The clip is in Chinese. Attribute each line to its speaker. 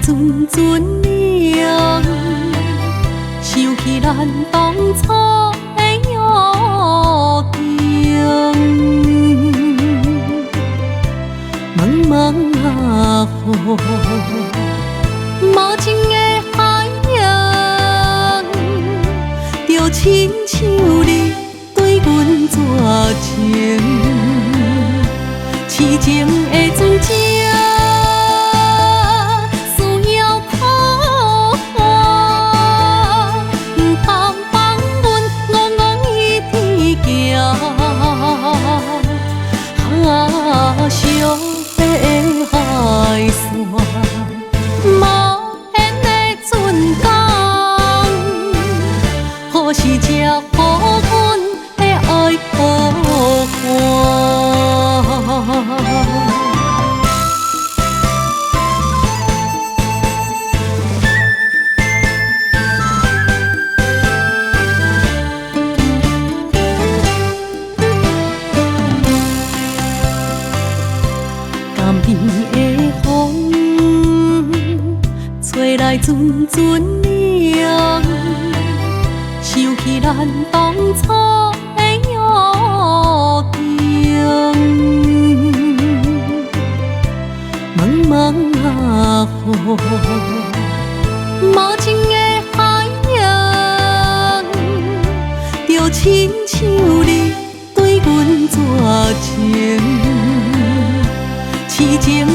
Speaker 1: 阵阵凉，想起咱当初的约定。茫茫啊雨，无情的海洋，就亲像你对阮绝情，痴情的船只。小的海线，无限的春光，何时才予阮的爱好看？甘甜的风，吹来阵阵凉，想起咱当初的约定。茫茫啊雨，无情的海洋，就亲像你对阮绝情。痴情